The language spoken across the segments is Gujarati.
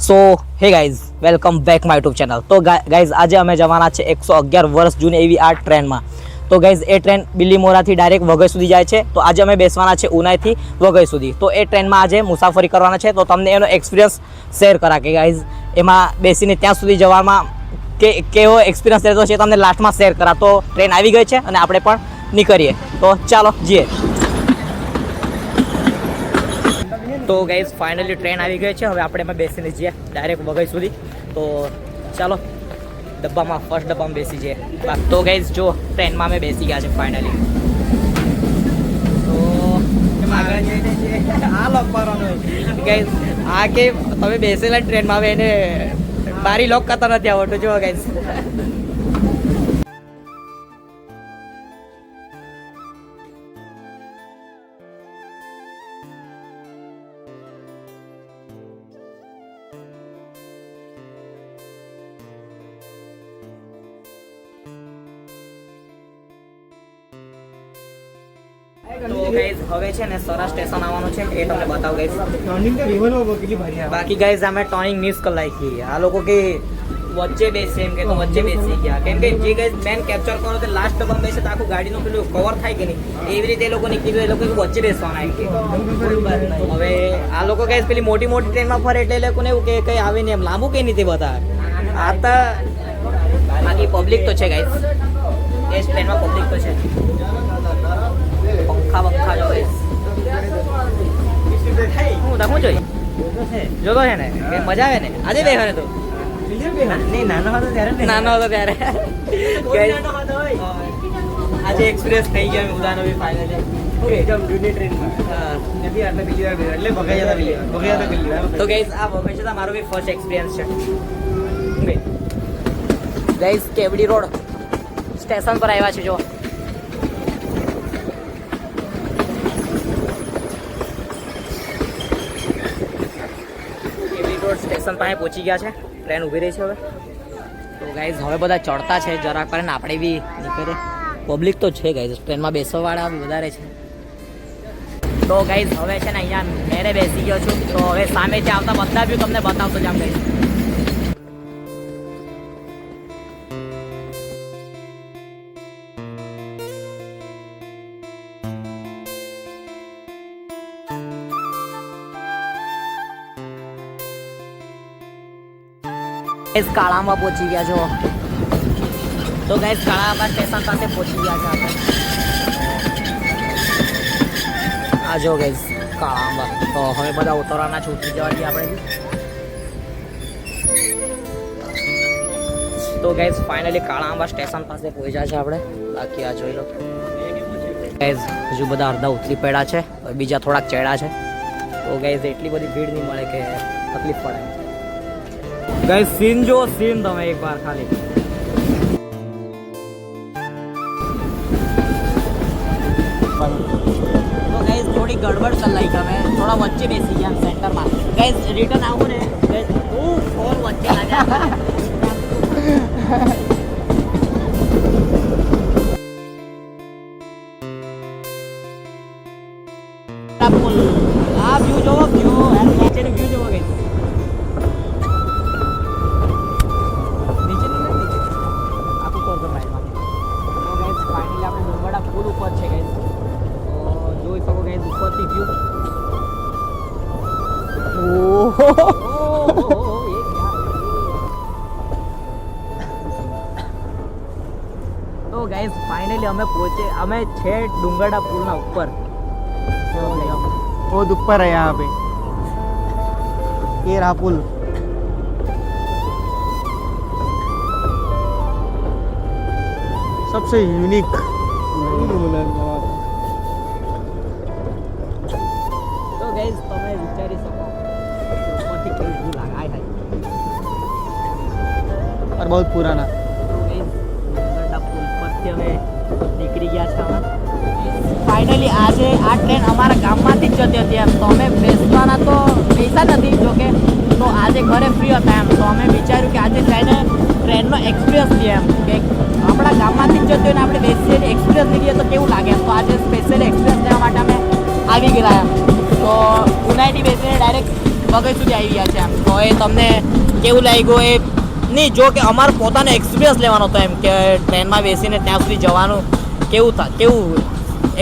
So hey guys welcome back my YouTube channel. તો ગાઈઝ આજે અમે જવાના છે 111 વર્ષ જૂની એવી આ ટ્રેનમાં. તો ગાઈઝ એ ટ્રેન બિલીમોરાથી ડાયરેક્ટ વઘઈ સુધી જાય છે. તો આજે અમે બેસવાના છે ઉનાઈથી વઘઈ સુધી. તો એ ટ્રેનમાં આજે મુસાફરી કરવાના છે. તો તમને એનો એક્સપિરિયન્સ શેર કરા કે ગાઈઝ એમાં બેસીને ત્યાં સુધી જવામાં કેવો એક્સપિરિયન્સ રહેતો છે તમને લાસ્ટમાં શેર કરા. તો ટ્રેન આવી ગઈ છે અને આપણે પણ નીકળીએ. તો ચાલો જઈએ. તો ગાઈઝ ફાઇનલી ટ્રેન આવી ગઈ છે. હવે આપણે એમાં બેસીને જઈએ ડાયરેક્ટ વઘઈ સુધી. તો ચાલો ડબ્બામાં ફર્સ્ટ ડબ્બામાં બેસી જઈએ. તો ગાઈઝ જો ટ્રેનમાં અમે બેસી ગયા છે ફાઇનલી. તો આ લોક મારવાનો ગાઈઝ આ કે તમે બેસેલા ટ્રેનમાં હવે એને બારી લોક કરતા નથી આવડતું. જો ગાઈઝ તો ગાઈઝ હવે છે ને સરા સ્ટેશન આવવાનું છે એ તમને બતાવ ગાઈઝ. બાકી ગાઈઝ અમે ટર્નિંગ મિસ કરી નાખી. આ લોકો કે વચ્ચે બેસે એમ કે તો વચ્ચે બેસી ગયા. કેમ કે જે ગાઈઝ મેન કેપ્ચર કરો તો લાસ્ટ ડબ્બામાં બેસે તો આખું ગાડીનું પેલું કવર થાય કે નહીં એવી રીતે એ લોકોને કીધું. એ લોકો વચ્ચે બેસવાના એમ કે હવે આ લોકો ગાઈઝ પેલી મોટી મોટી ટ્રેનમાં ફરે એટલે એ લોકોને એવું કે કંઈ આવે નહીં એમ લાંબુ કંઈ નહીં તે બધા આ તો બાકી પબ્લિક તો છે ગાઈઝ. એ ટ્રેનમાં પબ્લિક તો છે. પંખા જો હું જોઈ જોતો છે ને મજા આવે ને આજે બેસવાને. તો નહીં નાનો હતો ત્યારે આજે એક્સપિરિયન્સ થઈ ગયો ઉદાનો બી ફાઇનલી. તો ગાઈઝ આ વઘઈ છે મારો બી ફર્સ્ટ એક્સપિરિયન્સ છે. ગાઈઝ કેવડી રોડ સ્ટેશન પર આવ્યા છે. જો સ્ટેશન પાસે પહોંચી ગયા છે. ટ્રેન ઊભી રહી છે હવે. તો ગાઈઝ હવે બધા ચડતા છે જરાક કરીને આપણે બી નીકળે. પબ્લિક તો છે ગાઈઝ ટ્રેનમાં બેસવાવાળા બી વધારે છે. તો ગાઈઝ હવે છે ને અહીંયા મેરે બેસી ગયો છું. તો હવે સામે જે આવતા બધા બી તમને બતાવતો જામ ગાઈઝ. કાળામાં પહોંચી ગયા છો. તો ગાઈઝ કાળામાં સ્ટેશન પાસે પહોંચી ગયા છે આપણે. આ જો ગાઈઝ કાળામાં. તો હવે બધા ઉતરવાના છે. ઉતરી જવા દઈએ આપણે. તો ગાઈઝ ફાઇનલી કાળામાં સ્ટેશન પાસે પહોંચ્યા છે આપણે. બાકી આ જોઈ લો ગાઈઝ હજુ બધા અડધા ઉતરી પડ્યા છે. બીજા થોડાક ચડ્યા છે. તો ગાઈઝ એટલી બધી ભીડ નહીં મળે કે તકલીફ પડે. ગાઈઝ સીન જો સીન તમે એક બાર ખાલી. તો ગાઈઝ થોડી ગડબડ કરી લાગી. અમે થોડા વચ્ચે બેસી ગયા સેન્ટરમાં. ગાઈઝ રિટર્ન આવું ને ફોર વચ્ચે લાગ્યા. આ વ્યૂ જોવો વ્યૂ નીચેનો વ્યૂ જોવો ગાઈઝ. ઉપર છે ગાઈઝ. તો જોઈ શકો ગાઈઝ ઉપરથી વ્યૂ. તો ગાઈઝ ફાઇનલી અમે છે ડુંગરડા પુલના ઉપર. बहुत ऊपर है यहाँ पे. ये रहा पुल. सबसे यूनिक. તો ગાઈઝ તમે વિચારી શકો ઉપરથી કેવું વ્યૂ લાગે. और बहुत पुराना. તો ગાઈઝ ડુંગરડા પુલ પરથી અમે નીકળી ગયા છે. અમે ફાઇનલી આજે આ ટ્રેન અમારા ગામમાંથી જ જતી હતી એમ. તો અમે બેસવાના તો પૈસા નથી જોકે. તો આજે ઘરે ફ્રી હતા એમ. તો અમે વિચાર્યું કે આજે ટ્રેનનો એક્સપિરિયન્સ લઈએ એમ કે આપણા ગામમાંથી જ જતી હોય ને આપણે બેસીએ એક્સપિરિયન્સ લઈએ તો કેવું લાગે એમ. તો આજે સ્પેશિયલ એક્સપિરિયન્સ લેવા માટે અમે આવી ગયેલા એમ. તો ઉનાઈથી બેસીને ડાયરેક્ટ વઘઈ સુધી આવી ગયા છે એમ. તો એ તમને કેવું લાગ્યું એ નહીં, જો કે અમારો પોતાનો એક્સપિરિયન્સ લેવાનો હતો એમ કે ટ્રેનમાં બેસીને ત્યાં સુધી જવાનું કેવું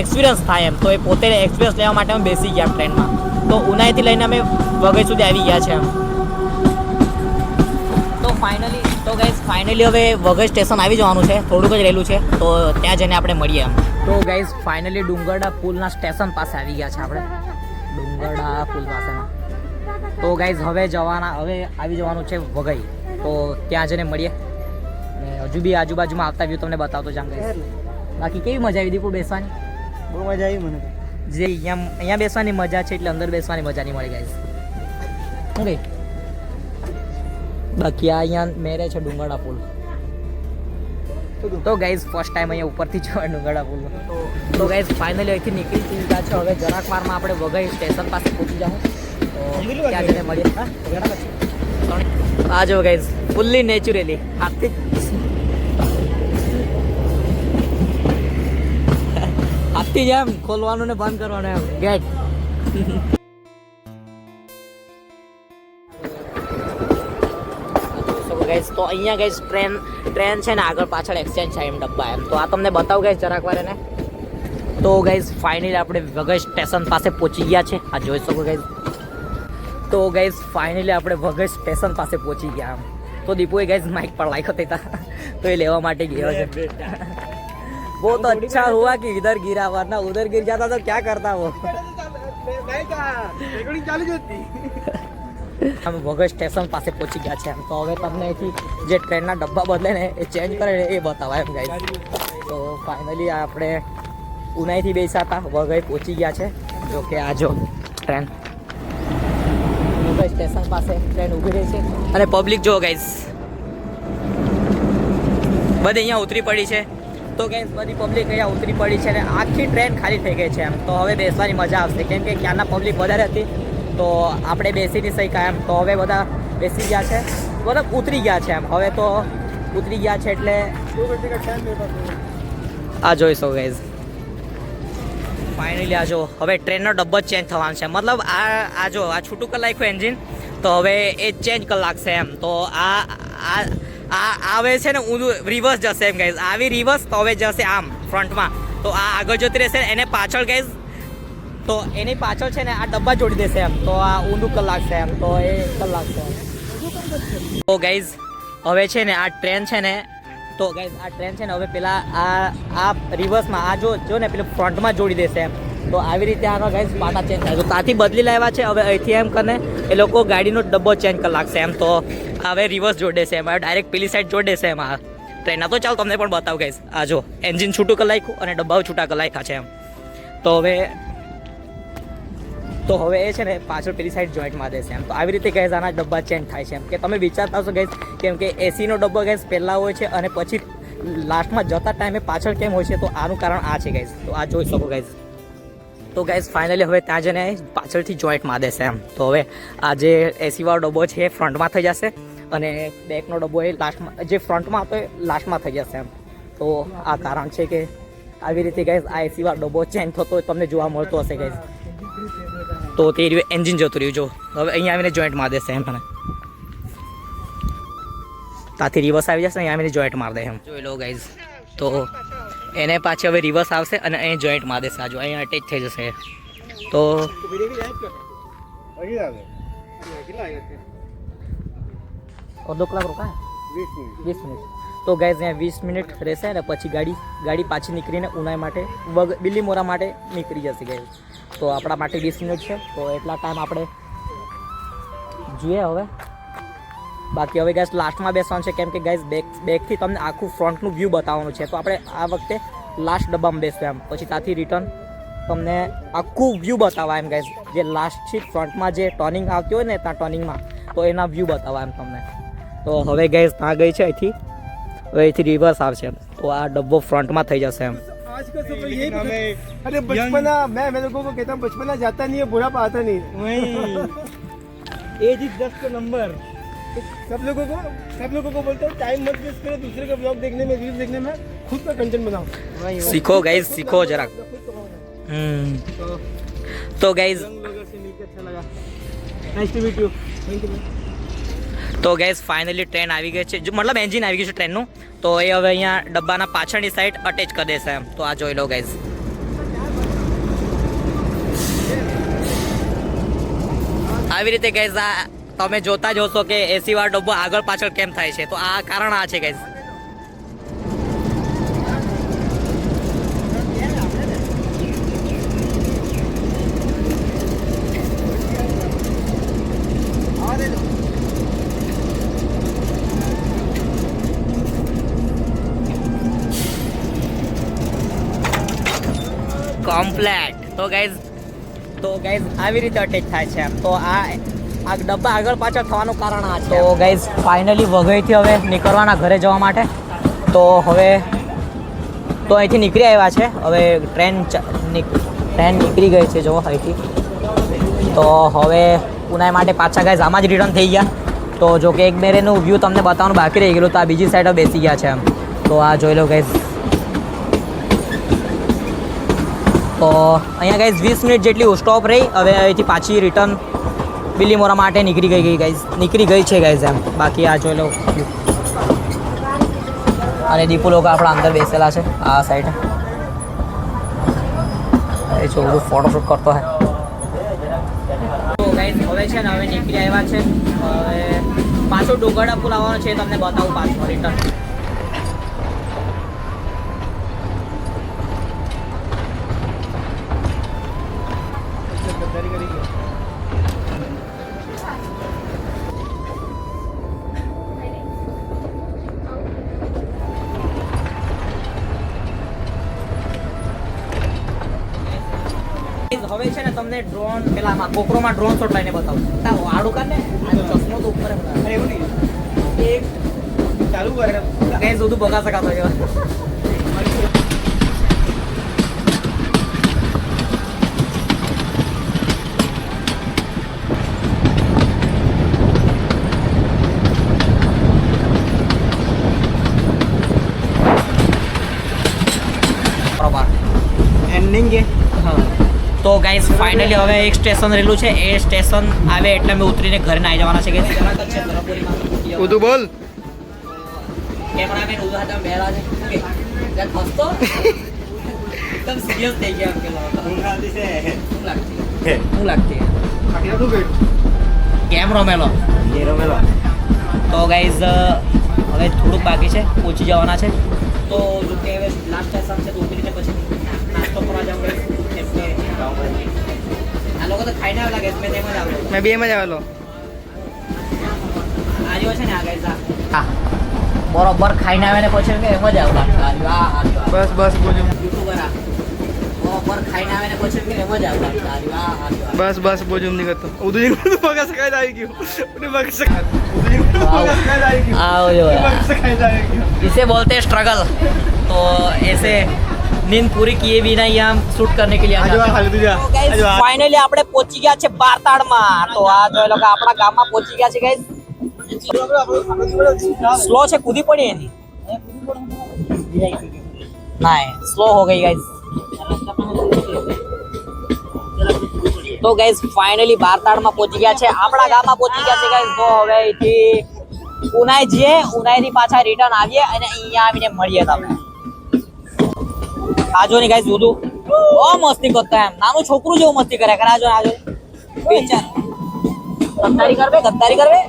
એક્સપિરિયન્સ થાય એમ. તો એ પોતે એક્સપિરિયન્સ લેવા માટે અમે બેસી ગયા ટ્રેનમાં. તો ઉનાઈથી લઈને અમે વઘઈ સુધી આવી ગયા છે એમ. તો ફાઇનલી હવે વઘઈ સ્ટેશન આવી જવાનું છે, થોડુંક જ રહેલું છે. તો ત્યાં જઈને આપણે મળીએ એમ. તો ગાઈઝ ફાઇનલી ડુંગરડા પુલના સ્ટેશન પાસે આવી ગયા છે આપણે, ડુંગરડા પુલ પાસેના. તો ગાઈઝ હવે આવી જવાનું છે વઘઈ. તો ત્યાં જઈને મળીએ અને હજુ બી આજુબાજુમાં આવતા વ્યૂ તમને બતાવતો જામ ગાઈઝ. બાકી કેવી મજા આવી દીપુ બેસવાની? બહુ મજા આવી મને. જે અહીંયા બેસવાની મજા છે એટલે અંદર બેસવાની મજા નહીં મળી ગાઈઝ. શું કહી? બાકી આ અહીંયા મેરે છે ડુંગરડા પુલ. તો ગાઈઝ ફર્સ્ટ ટાઈમ અહીંયા ઉપરથી જોવા ડુંગરડા પુલ. તો ગાઈઝ ફાઇનલી અહીંથી નીકળી ગયા છે. હવે જરાક વારમાં આપણે વઘઈ સ્ટેશન પાસે પહોંચી જાઉં. તો ત્યાં જઈને મળીએ. આ જો ગાઈઝ ફુલ્લી નેચરલી હાથથી જ એમ ખોલવાનું ને બંધ કરવાનું એમ ગેટ. ગાઈઝ તો અહીંયા ગાઈઝ ટ્રેન છે ને આગળ પાછળ એક્સચેન્જ છે એમ ડબ્બા એમ. તો આ તમને બતાવું ગાઈઝ જરાક વાર એને. તો ગાઈઝ ફાઇનલી આપણે વઘઈ સ્ટેશન પાસે પહોંચી ગયા છે. આ જોઈ શકો ગાઈઝ. તો ગાઈઝ ફાઇનલી આપણે વઘઈ સ્ટેશન પાસે પહોંચી ગયા એમ. તો દીપુએ ગાઈઝ માઇક પર લાખ્યો હતા તો એ લેવા માટે ગયો છે. वो तो अच्छा हुआ कि इधर गिरा, वरना उधर गिर जाता तो क्या करता वो. हम વઘઈ સ્ટેશન પાસે પહોંચી ગયા છે એમ. તો હવે તમને અહીંથી જે ટ્રેનના ડબ્બા બદલે ને એ ચેન્જ કરે ને એ બતાવાય એમ ગાઈઝ. તો ફાઇનલી આપણે ઉનાઈથી બેસ્યા હતા, વઘઈ પહોંચી ગયા છે. જો કે આ જો ટ્રેન વઘઈ સ્ટેશન પાસે ટ્રેન ઊભી રહી છે અને પબ્લિક જો ગાઈઝ બધી અહીંયા ઉતરી પડી છે. તો ગાઈઝ બધી પબ્લિક અહીંયા ઉતરી પડી છે અને આખી ટ્રેન ખાલી થઈ ગઈ છે એમ. તો હવે બેસવાની મજા આવશે કેમ કે ક્યારના પબ્લિક વધારે હતી તો આપણે બેસી નહીં શક્યા એમ. તો હવે બધા બેસી ગયા છે, મતલબ ઉતરી ગયા છે એમ. હવે તો ઉતરી ગયા છે એટલે આ જોઈશો ગાઈઝ. ફાઇનલી આ જો હવે ટ્રેનનો ડબ્બો ચેન્જ થવાનો છે. મતલબ આ જો આ છૂટું કરી નાખ્યું એન્જિન, તો હવે એ ચેન્જ કરી લાગશે એમ. તો આ આવે છે ને ઊંધું રિવર્સ જશે એમ ગાઈઝ. આવી રિવર્સ તો હવે જશે આમ ફ્રન્ટમાં. તો આ આગળ જતી રહેશે એને પાછળ ગાઈઝ. તો એની પાછળ છે ને આ ડબ્બા જોડી દેશે એમ. તો આ ઊંધું કરી લાગશે એમ. તો એ કરી લાગશે એમ. તો ગાઈઝ હવે છે ને આ ટ્રેન છે ને, તો ગાઈઝ આ ટ્રેન છે ને હવે પેલા આ રિવર્સમાં આ જો ને પેલું ફ્રન્ટમાં જોડી દેશે એમ. તો આવી રીતે આનો ગાઈઝ પાટા ચેન્જ થાય. તો ત્યાંથી બદલી લાવ્યા છે. હવે અહીંથી એમ કરીને એ લોકો ગાડીનો ડબ્બો ચેન્જ કરી લાગશે એમ. તો હવે રિવર્સ જોડે છે એમ, ડાયરેક્ટ પેલી સાઈડ જોડે છે એમ આ ટ્રેનના. તો ચાલો તમને પણ બતાવું ગાઈઝ. આ જો એન્જિન છૂટું કરી નાખ્યું અને ડબ્બાઓ છૂટા કરી નાખ્યા છે એમ. તો હવે એ છે ને પાછળ પેલી સાઈડ જોઈન્ટમાં દેશે એમ. તો આવી રીતે ગાઈઝ આના ડબ્બા ચેન્જ થાય છે એમ. કે તમે વિચારતા હશો ગાઈઝ કેમ કે એસીનો ડબ્બો ગાઈઝ પહેલાં હોય છે અને પછી લાસ્ટમાં જતા ટાઈમે પાછળ કેમ હોય છે? તો આનું કારણ આ છે ગાઈઝ. તો આ જોઈ શકો ગાઈઝ. તો ગાઈઝ ફાઇનલી હવે ત્યાં જઈને પાછળથી જોઈન્ટમાં દેશે એમ. તો હવે આ જે એસીવાળો ડબ્બો છે એ ફ્રન્ટમાં થઈ જશે અને બેકનો ડબ્બો એ લાસ્ટમાં, જે ફ્રન્ટમાં હતો એ લાસ્ટમાં થઈ જશે એમ. તો આ કારણ છે કે આવી રીતે ગાઈઝ આ એસીવાળો ડબ્બો ચેન્જ થતો તમને જોવા મળતો હશે ગાઈઝ. તો તે રહ્યું એન્જિન જતું રહ્યું. જો હવે અહીંયા આવીને જોઈન્ટ માર દેશે એમ. મને ત્યાંથી રિવર્સ આવી જશે, અહીંયા આવીને જોઈન્ટ માર દે એમ. જોઈ લો ગાઈઝ. તો એને પાછી હવે રિવર્સ આવશે અને અહીં જોઈન્ટ માર દેશે. આ જો અહીંયા અટેચ થઈ જશે. તો અડધો કલાક રોકાય 20 મિનિટ. તો ગાઈઝ અહીંયા 20 મિનિટ રહેશે અને પછી ગાડી પાછી નીકળીને ઉનાઈ માટે બિલ્લીમોરા માટે નીકળી જશે ગાઈઝ. તો આપણા માટે 20 મિનિટ છે. તો એટલા ટાઈમ આપણે જોઈએ હવે. બાકી હવે ગાઈઝ લાસ્ટમાં બેસવાનું છે કેમ કે ગાઈઝ બેકથી તમને આખું ફ્રન્ટનું વ્યૂ બતાવવાનું છે. તો આપણે આ વખતે લાસ્ટ ડબ્બામાં બેસવું એમ. પછી ત્યાંથી રિટર્ન તમને આખું વ્યૂ બતાવવા એમ ગાઈઝ. જે લાસ્ટથી ફ્રન્ટમાં જે ટર્નિંગ આવતી હોય ને ત્યાં ટર્નિંગમાં તો એના વ્યૂ બતાવવા એમ તમને. તો હવે ગાઈઝ ત્યાં ગઈ છે અહીંથી, હવે અહીંથી રિવર્સ આવશે. તો આ ડબ્બો ફ્રન્ટમાં થઈ જશે એમ. आज का सब यही अरे बचपना मैं लोगों को कहता हूँ बचपना जाता नहीं है, बुढ़ापा आता नहीं. Age is just a number. सब लोगों को बोलता हूँ टाइम मत वेस्ट करो दूसरे का ब्लॉग देखने में, रील्स देखने में, खुद का कंटेंट बनाओ. सीखो गाइस, सीखो जरा. तो गाइस लोगों से मिलकर अच्छा लगा. Nice to meet you. Thank you. તો ગેસ ફાઇનલી ટ્રેન આવી ગઈ છે મતલબ એન્જિન આવી ગયું છે ટ્રેનનું. તો એ હવે અહીંયા ડબ્બાના પાછળની સાઈડ અટેચ કરી દેશે એમ. તો આ જોઈ લો ગેસ. આવી રીતે ગેસ આ તમે જોતા જ હશો કે એસી વાળો ડબ્બો આગળ પાછળ કેમ થાય છે. તો આ કારણ આ છે ગેસ. કમ્પ્લેટ. તો ગાઈઝ આવી રીતે અટેચ થાય છે એમ. તો આ ડબ્બા આગળ પાછળ થવાનું કારણ આ છે. તો ગાઈઝ ફાઇનલી વઘઈથી હવે નીકળવાના ઘરે જવા માટે. તો હવે તો અહીંથી નીકળી આવ્યા છે. હવે ટ્રેન નીકળી ગઈ છે જો અહીંથી. તો હવે પુના માટે પાછા ગાઈઝ આમાં જ રિટર્ન થઈ ગયા. તો જો કે એક મેરેનું વ્યૂ તમને બતાવવાનું બાકી રહી ગયેલું. તો આ બીજી સાઈડ બેસી ગયા છે એમ. તો આ જોઈ લો ગાઈઝ. તો અહીંયા ગાઈઝ 20 મિનિટ જેટલી સ્ટોપ રહી. હવે અહીંથી પાછી રિટર્ન બિલીમોરા માટે નીકળી ગઈ છે ગાઈઝ એમ. બાકી આ જોઈ લો. અને દીપુ લોકો આપણા અંદર બેસેલા છે આ સાઈડ. એ છોકરું ફોટોશૂટ કરતો હે. તો ગાઈઝ હવે છે ને હવે નીકળી આવ્યા છે. હવે પાછો ડુંગરડા પુલ આવવાનો છે તમને બતાવું પાછો રિટર્ન. હવે છે ને તમને ડ્રોન પેલામાં કોકરોમાં ડ્રોન શોટ લઈને બતાવું. આડું કર ને ચશ્મો તો ઉપર અરે એવું નહીં. એક ચાલુ કરે કઈ બધું બગા શકાતો છે. એન્ડિંગ કે હા. તો ગાઈઝ ફાઇનલી હવે એક સ્ટેશન રહેલું છે. એ સ્ટેશન આવે એટલે અમે ઉતરીને ઘરે આવી જવાના છે. ઉદુ બોલ. કેમેરામેન ઉદુ હતા બેલા છે. જરા હસતો એકદમ સિરિયસ થઈ ગયા એમ કે ઊંઘ આવતી છે. હું લાગતી ખાટી તું બેઠ. કેમેરો મેલો. તો ગાઈઝ હવે થોડુંક બાકી છે પહોંચી જવાના છે. તો જો કે હવે લાસ્ટ સ્ટેશન છે તો ઉતરીને પછી નાસ્તો કરવા જાવ. આ લોકો તો ખાઈને આવેલા ગેસ મેં તેમ જ આવેલો. મેં બે માં જ આવેલો. આજો છે ને આ ગાઈઝ હા બરોબર ખાઈને આવે ને પછી કે એમ જ આવેલા. બસ બોજો. યુટ્યુબર આ બરોબર ખાઈને આવે ને પછી કે એમ જ આવેલા. બસ બોજો નહીં કરતો. ઉદુજી નું બગા સકાય આવી ગયું. ઉને બગા સકાય. ઉદુજી નું બગા સકાય આવી ગયું. आओ जो બગા સકાય આવી ગયું. इसे बोलते हैं स्ट्रगल. तो ऐसे नींद पूरी किए बिना ही हम शूट करने के लिए આજો આ ખાલી તુજા. આજો આ. ફાઇનલી આપણે પહોંચી ગયા છે બારતાડમાં. તો આ જો લોકો આપણા ગામમાં પહોંચી ગયા છે ગાઈસ. સ્લો છે કૂદી પડી એની ના સ્લો હો ગઈ ગાઈસ. તો ગાઈસ ફાઇનલી બારતાડમાં પહોંચી ગયા છે. આપણા ગામમાં પહોંચી ગયા છે ગાઈસ. તો હવે અહીંથી ઉનાઈ જઈએ. ઉનાઈથી પાછા રિટર્ન આવીએ અને અહીંયા આવીને મળીએ તમને. આજો ને ગાઈસ બધું બહુ મસ્તી કરતા એમ. નાનું છોકરું જેવું મસ્તી કરે કરે. આજો બેચાર ગદ્દારી કરવે.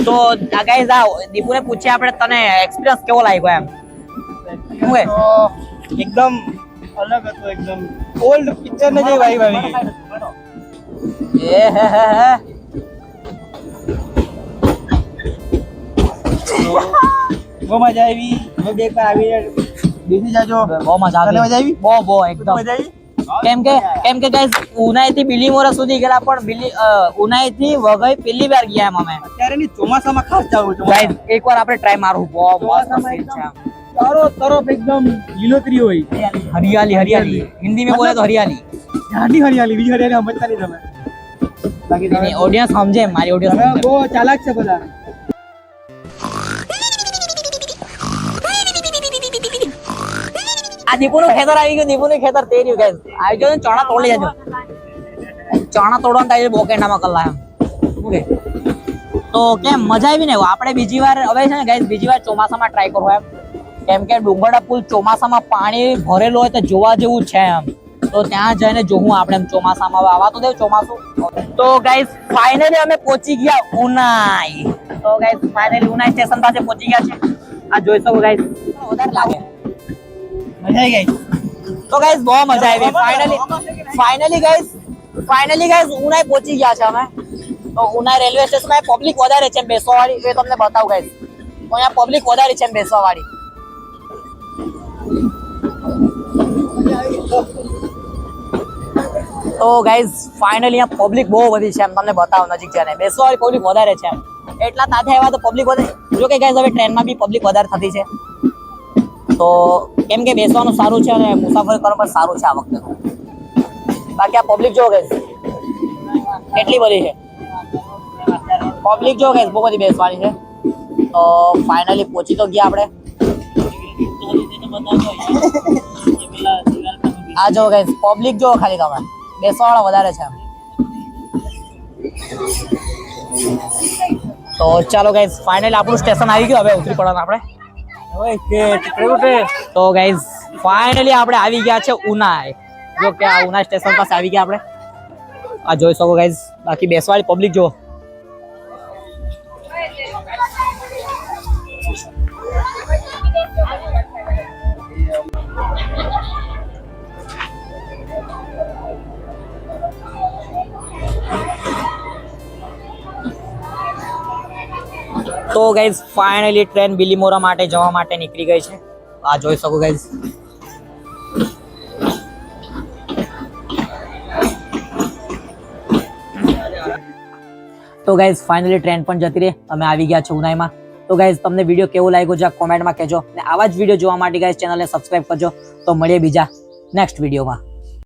તો ગાઈસ આ દીપુને પૂછ્યા આપણે તને એક્સપિરિયન્સ કેવો લાગ્યો એમ. શું હે એકદમ અલગ હતો. એકદમ ઓલ્ડ પિક્ચર ને જે વાઈબ આવી ગઈ. એ હે બહુ મજા આવી. હવે બે કા આવી બેસી જાજો. બહુ મજા આવી. તને મજા આવી? બહુ એકદમ મજા આવી. કેમ કે ગાઈસ ઉનાઈ થી બિલીમોરા સુધી ગયેલા પણ ઉનાઈ થી વઘઈ પહેલી વાર ગયા એમ અમે અત્યારે ની ચોમાસામાં ખાસ જવું છે ગાઈસ એકવાર આપણે ટ્રાય મારવું બહુ મસ્ત સીન છે આમ. ચારો તરફ એકદમ લીલોતરી હોય, हरियाली हिंदी में बोले तो हरियाली ઝાડની હરિયાળી, બીજી હરિયાળી સમજતા નહીં તમે. બાકી તમે ऑडियंस समझे मारी ऑडियंस તમે બહુ ચાલાક છે બધા. આ દીપુનું ખેતર આવી ગયું, દીપુનું ખેતર તે રહ્યું ગાઈસ. આવી ગયો ને ચણા તોડી લેજો. ચણા તોડવાનું થાય છે બોકેન્ડામાં કલ્લા એમ. ઓકે તો કેમ મજા આવી ને? આપણે બીજી વાર હવે છે ને ગાઈસ બીજી વાર ચોમાસામાં ટ્રાય કરવો એમ. કેમ કે ડુંગરડા પુલ ચોમાસામાં પાણી ભરેલું હોય તો જોવા જેવું છે એમ. તો ત્યાં જઈને જોવું આપણે એમ ચોમાસામાં. હવે આવા તો દેવ ચોમાસું. તો ગાઈસ ફાઇનલી અમે પહોંચી ગયા ઉનાઈ. તો ગાઈસ ફાઇનલી ઉનાઈ સ્ટેશન પાસે પહોંચી ગયા છે. આ જોઈ શકો ગાઈસ વધારે લાગે. મજા આવી ગઈ. તો ગાઈસ બહુ મજા આવી. ફાઇનલી ગાઈસ ઉનાઈ પહોંચી ગયા છે અમે. તો ઉનાઈ રેલવે સ્ટેશન પબ્લિક વધારે છે બેસવા વાળી, એ તમને બતાવું ગાઈસ. તો અહીંયા પબ્લિક વધારે છે બેસવા વાળી. તો ગાઈઝ ફાઇનલી અહીંયા પબ્લિક બહુ વધી છે એમ તમને બતાવો નજીક છે ને બેસવા વાળી પબ્લિક વધારે છે એમ. એટલા તાથે આવ્યા તો પબ્લિક વધારે. જો કે ગાઈઝ હવે ટ્રેનમાં બી પબ્લિક વધારે થતી છે. તો કેમ કે બેસવાનું સારું છે અને મુસાફરી કરવા પણ સારું છે આ વખતે. બાકી આ પબ્લિક જો ગાઈઝ કેટલી બધી છે. પબ્લિક જો ગાઈઝ બહુ બધી બેસવાની છે. તો ફાઇનલી પહોંચી તો ગયા આપણે. આ જો ગાઈઝ પબ્લિક જો ખાલી તમે બેસવાવાળા વધારે છે. તો ચાલો ગાઈઝ ફાઇનલી આપણું સ્ટેશન આવી ગયું. હવે ઉતરી પડવાનું આપણે. તો ગાઈઝ ફાઇનલી આપણે આવી ગયા છે ઉનાઈ. જો કે આ ઉનાઈ સ્ટેશન પાસે આવી ગયા આપણે. આ જોઈ શકો ગાઈઝ. બાકી બેસવાળી પબ્લિક જો. તો ગાઈઝ ફાઇનલી ટ્રેન બિલીમોરા માટે જવા માટે નીકળી ગઈ છે. આ જોઈ શકો ગાઈઝ. તો ગાઈઝ ફાઇનલી ટ્રેન પણ જતી રહી. અમે આવી ગયા છે ઉનાઈમાં. તો ગાઈઝ તમને વિડીયો કેવો લાગ્યો છે કોમેન્ટમાં કહેજો. અને આવા જ વિડીયો જોવા માટે ગાઈઝ ચેનલને સબસ્ક્રાઇબ કરજો. તો મળીએ બીજા નેક્સ્ટ વિડીયોમાં.